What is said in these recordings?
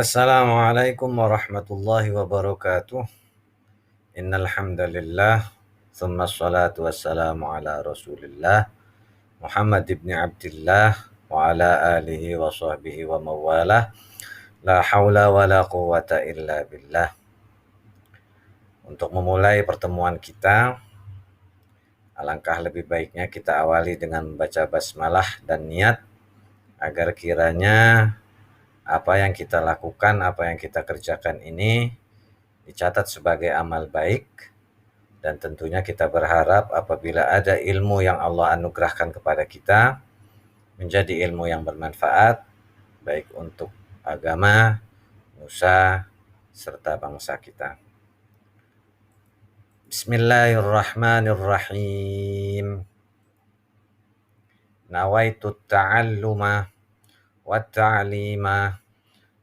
Assalamualaikum warahmatullahi wabarakatuh. Innal hamdalillah, tsumma shalatu wassalamu ala Rasulillah Muhammad ibn Abdillah wa ala alihi wa sahbihi wa mawalah. La haula wa la quwwata illa billah. Untuk memulai pertemuan kita, alangkah lebih baiknya kita awali dengan membaca basmalah dan niat agar kiranya apa yang kita lakukan, apa yang kita kerjakan ini dicatat sebagai amal baik, dan tentunya kita berharap apabila ada ilmu yang Allah anugerahkan kepada kita menjadi ilmu yang bermanfaat baik untuk agama, nusa, serta bangsa kita. Bismillahirrahmanirrahim. Nawaitu ta'alluma wa ta'lima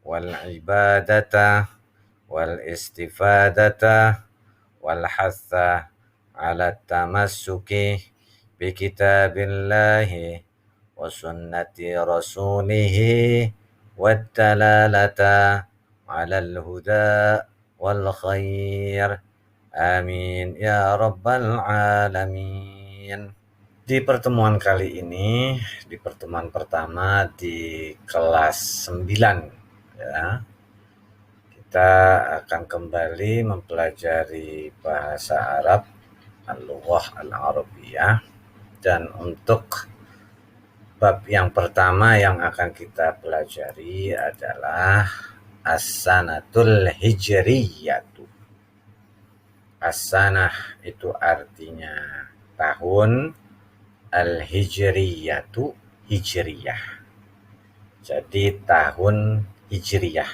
wal ibadata wal istifadata wal hatha ala tamassuki bi kitabillahi wa sunnati rasulihi wad dalalata ala al-huda wal khair. Amin ya rabbal alamin. Di pertemuan kali ini, di pertemuan pertama di kelas 9 ya, kita akan kembali mempelajari bahasa Arab, al-lughah al-arabiyah, dan untuk bab yang pertama yang akan kita pelajari adalah as-sanatul hijriyatu. As-sanah itu artinya tahun, al-hijriyatu hijriyah. Jadi tahun hijriyah.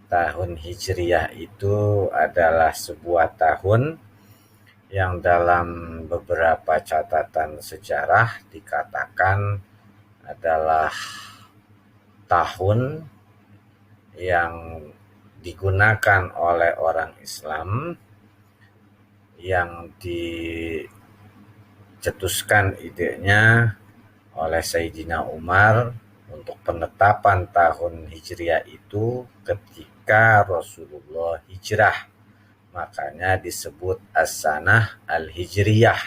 Tahun hijriyah itu adalah sebuah tahun yang dalam beberapa catatan sejarah dikatakan adalah tahun yang digunakan oleh orang Islam, yang dicetuskan idenya oleh Sayyidina Umar untuk penetapan tahun hijriah itu ketika Rasulullah hijrah. Makanya disebut as-sanah al-hijriyah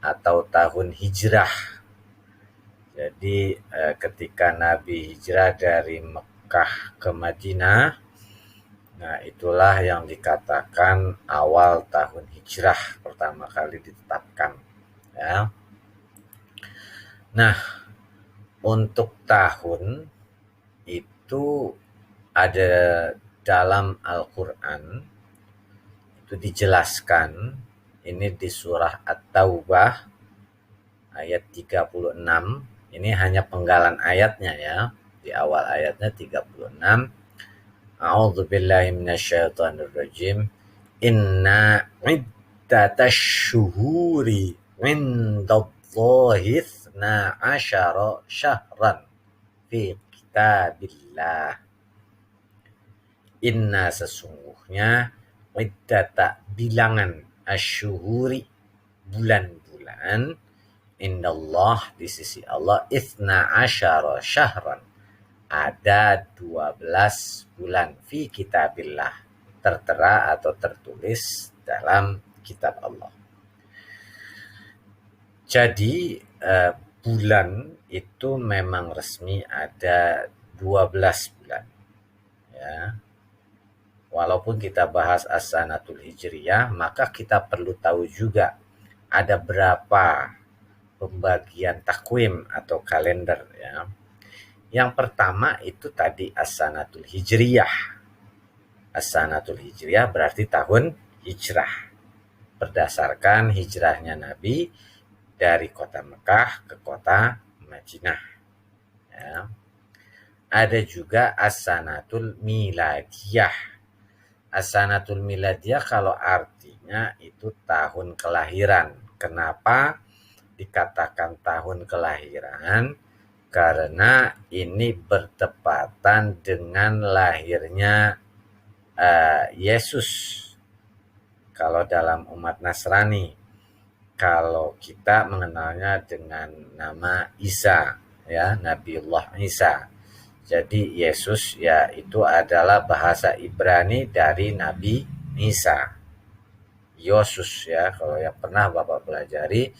atau tahun hijrah. Jadi ketika Nabi hijrah dari Mekah ke Madinah, nah itulah yang dikatakan awal tahun hijrah pertama kali ditetapkan ya. Nah, untuk tahun itu ada dalam Al-Quran, itu dijelaskan, ini di surah At-Taubah ayat 36, ini hanya penggalan ayatnya ya, di awal ayatnya 36. A'udzu billahi minasyaitonir rajim. Inna iddatash syuhuri 'indallahi 12 syahran fi kitabillah. Inna sesungguhnya, iddata bilangan, asyuhuri bulan-bulan, indallah di sisi Allah, 12 syahran ada 12 bulan fi kitabillah, tertera atau tertulis dalam kitab Allah. Jadi bulan itu memang resmi ada 12 bulan ya. Walaupun kita bahas as-sanatul hijriyah, maka kita perlu tahu juga ada berapa pembagian takwim atau kalender ya. Yang pertama itu tadi as-sanatul hijriyah. As-sanatul hijriyah berarti tahun hijrah, berdasarkan hijrahnya Nabi dari kota Mekah ke kota Madinah ya. Ada juga as-sanatul miladiyah. As-sanatul miladiyah kalau artinya itu tahun kelahiran. Kenapa dikatakan tahun kelahiran? Karena ini bertepatan dengan lahirnya Yesus kalau dalam umat Nasrani. Kalau kita mengenalnya dengan nama Isa ya, Nabiullah Isa. Jadi Yesus ya itu adalah bahasa Ibrani dari Nabi Isa. Yosus ya, kalau yang pernah Bapak pelajari,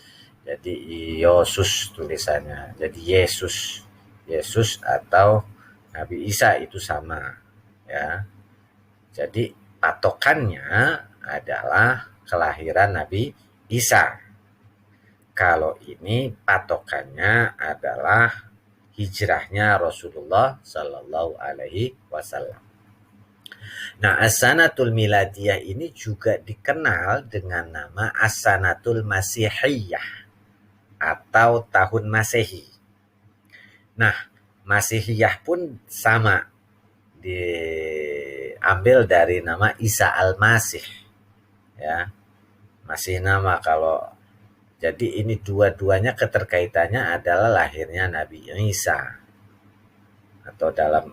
jadi Yosus tulisannya. Jadi Yesus. Yesus atau Nabi Isa itu sama ya. Jadi patokannya adalah kelahiran Nabi Isa. Kalau ini patokannya adalah hijrahnya Rasulullah Sallallahu Alaihi Wasallam. Nah, As-Sanatul Miladiyah ini juga dikenal dengan nama As-Sanatul Masihiyah atau tahun Masehi. Nah, Masihiyah pun sama, diambil dari nama Isa Al-Masih. Ya, masih nama kalau jadi ini dua-duanya keterkaitannya adalah lahirnya Nabi Isa. Atau dalam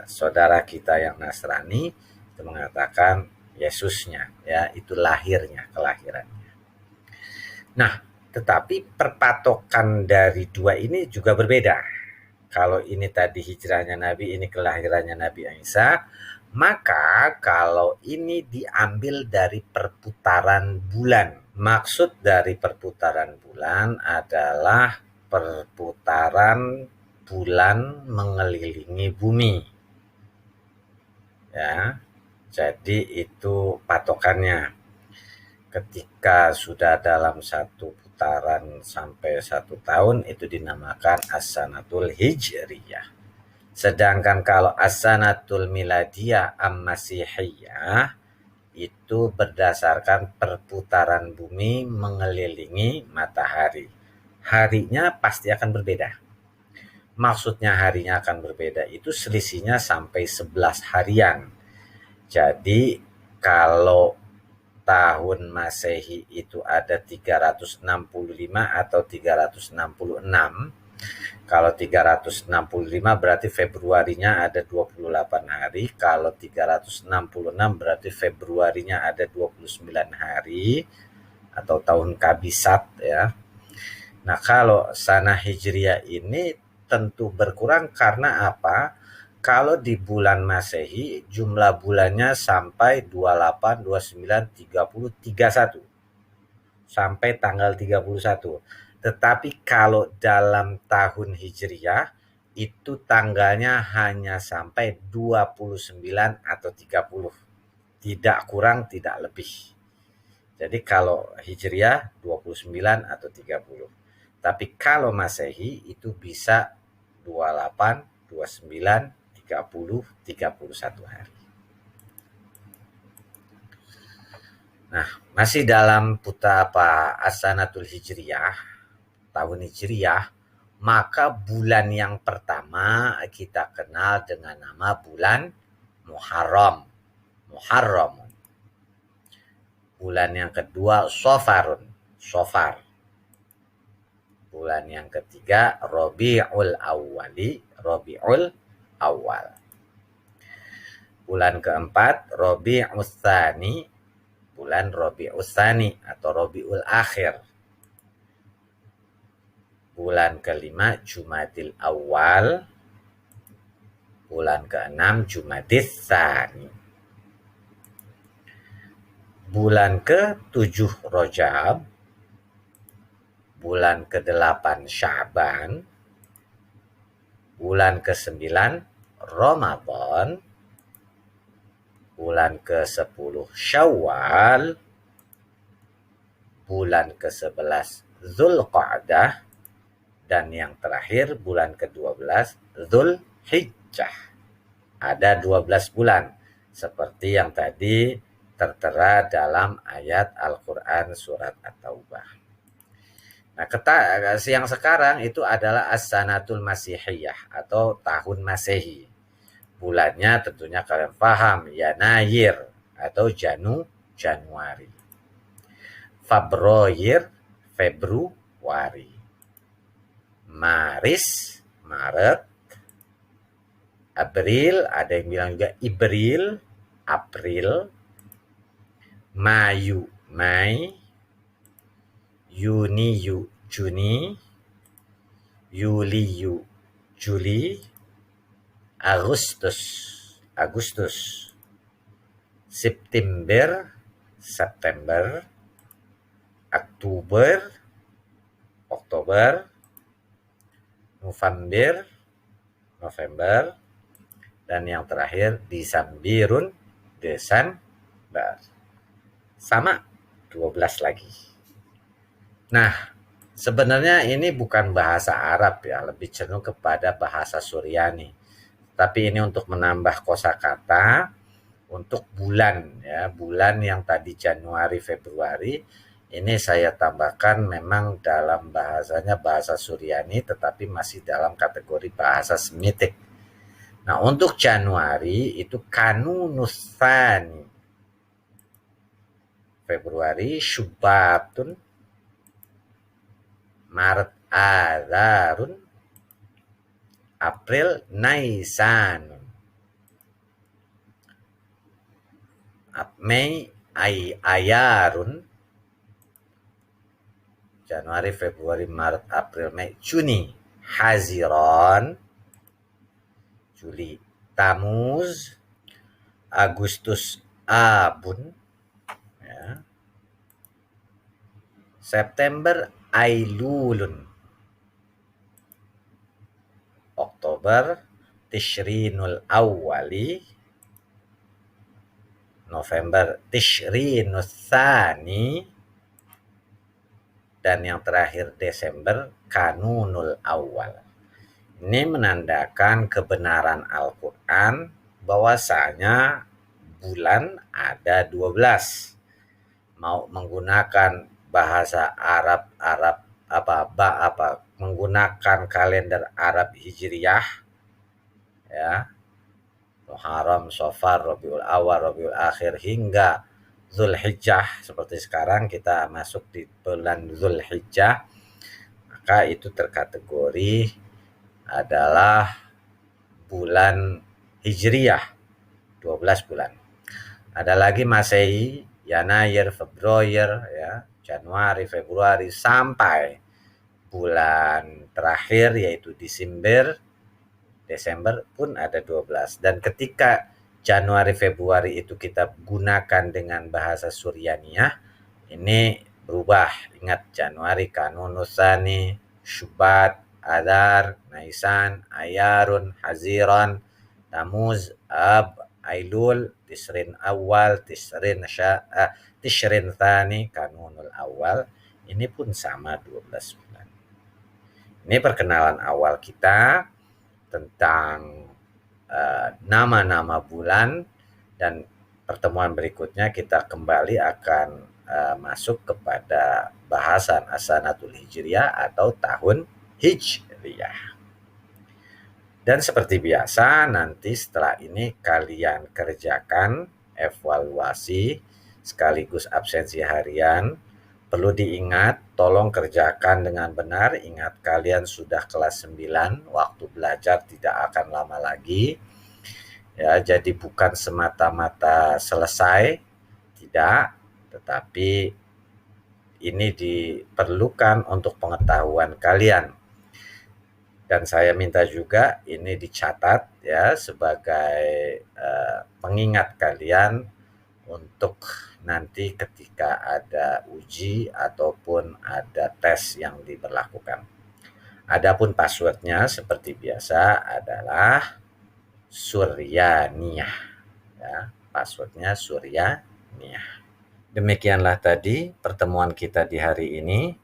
saudara kita yang Nasrani itu mengatakan Yesusnya, ya itu lahirnya, kelahirannya. Nah, tetapi perpatokan dari dua ini juga berbeda. Kalau ini tadi hijrahnya Nabi, ini kelahirannya Nabi Isa, maka kalau ini diambil dari perputaran bulan. Maksud dari perputaran bulan adalah perputaran bulan mengelilingi bumi. Ya. Jadi itu patokannya. Ketika sudah dalam satu putaran sampai 1 tahun itu dinamakan As-Sanatul Hijriyah. Sedangkan kalau As-Sanatul Miladiyah Am-Masihiyah itu berdasarkan perputaran bumi mengelilingi matahari. Harinya pasti akan berbeda. Maksudnya harinya akan berbeda itu selisihnya sampai 11 harian. Jadi kalau tahun Masehi itu ada 365 atau 366. Kalau 365 berarti Februarinya ada 28 hari. Kalau 366 berarti Februarinya ada 29 hari atau tahun kabisat ya. Nah, kalau sana Hijriah ini tentu berkurang karena apa? Kalau di bulan Masehi jumlah bulannya sampai 28, 29, 30, 31 sampai tanggal 31. Tetapi kalau dalam tahun Hijriah itu tanggalnya hanya sampai 29 atau 30. Tidak kurang, tidak lebih. Jadi kalau Hijriah 29 atau 30. Tapi kalau Masehi itu bisa 28, 29, 30, 31 hari. Nah, masih dalam As-Sanatul Hijriyah, tahun Hijriyah, maka bulan yang pertama kita kenal dengan nama bulan Muharram. Muharram. Bulan yang kedua Sofarun. Sofar. Bulan yang ketiga Rabiul Awwali. Rabiul Awal. Bulan keempat Rabiul Tsani, bulan Rabiul Tsani atau Rabiul Akhir. Bulan kelima Jumadil Awal. Bulan keenam Jumadil Tsani. Bulan ke-7 Rajab. Bulan ke-8 Sya'ban. Bulan ke-9 Ramadan, bulan ke-10 Syawal, bulan ke-11 Zulqa'dah, dan yang terakhir bulan ke-12 Zulhijjah. Ada 12 bulan seperti yang tadi tertera dalam ayat Al-Quran surat At-Taubah. Nah, yang sekarang itu adalah As-Sanatul Masihiyah atau tahun Masehi. Bulannya tentunya kalian paham, Yanayir atau Januari. Februari. Maret. April, ada yang bilang juga April. Mei. Juni, Juli, Agustus, Agustus, September, September, Oktober, Oktober, November, November, dan yang terakhir Desemberun, Desember. Sama 12 lagi. Nah, sebenarnya ini bukan bahasa Arab ya, lebih cenderung kepada bahasa Suryani. Tapi ini untuk menambah kosakata untuk bulan ya, bulan yang tadi Januari, Februari, ini saya tambahkan memang dalam bahasanya bahasa Suryani tetapi masih dalam kategori bahasa Semitik. Nah, untuk Januari itu Kanunusani. Februari Syubatun, Maret Azarun, April Naisanun, Mei Ayarun, Januari, Februari, Maret, April, Mei, Juni Haziran, Juli Tamuz, Agustus Abun, ya. September Ailulun, Oktober Tishrinul Awwali, November Tishrinul Tsani, dan yang terakhir Desember Kanunul Awal. Ini menandakan kebenaran Al-Quran bahwasanya bulan ada 12. Mau menggunakan bahasa Arab menggunakan kalender Arab Hijriyah ya, Muharram, Safar, Rabiul Awal, Rabiul Akhir hingga Zulhijjah, seperti sekarang kita masuk di bulan Zulhijjah, maka itu terkategori adalah bulan Hijriyah, 12 bulan. Ada lagi Masehi, Yanair, Februari, ya, Januari, Februari sampai bulan terakhir yaitu Desember pun ada 12. Dan ketika Januari, Februari itu kita gunakan dengan bahasa Suryaniyah, ini berubah. Ingat, Januari Kanunusani, Syubat, Adar, Naisan, Ayarun, Haziran, Tamuz, Ab, Ailul, Tishrin Awal, Tishrin Thani, Kanunul Awal. Ini pun sama 12 bulan. Ini perkenalan awal kita tentang nama-nama bulan, dan pertemuan berikutnya kita kembali akan masuk kepada bahasan As-Sanatul Hijriyah atau tahun Hijriyah. Dan seperti biasa nanti setelah ini kalian kerjakan evaluasi sekaligus absensi harian. Perlu diingat, tolong kerjakan dengan benar. Ingat, kalian sudah kelas 9, waktu belajar tidak akan lama lagi. Ya, jadi bukan semata-mata selesai, tidak, tetapi ini diperlukan untuk pengetahuan kalian. Dan saya minta juga ini dicatat ya sebagai pengingat kalian untuk nanti ketika ada uji ataupun ada tes yang diberlakukan. Adapun passwordnya seperti biasa adalah Suryaniyah. Ya, passwordnya Suryaniyah. Demikianlah tadi pertemuan kita di hari ini.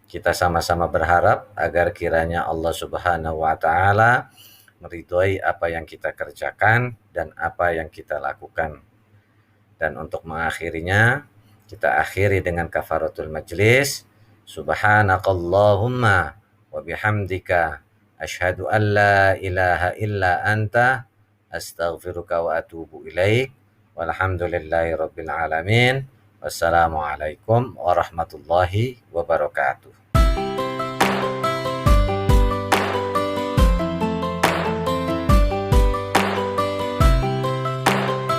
Kita sama-sama berharap agar kiranya Allah Subhanahu wa Ta'ala meridhoi apa yang kita kerjakan dan apa yang kita lakukan. Dan untuk mengakhirinya, kita akhiri dengan kafaratul majlis. Subhanakallahumma wa bihamdika asyhadu an la ilaha illa anta astaghfiruka wa atubu ilaik. Walhamdulillahi rabbil alamin. Wassalamualaikum warahmatullahi wabarakatuh.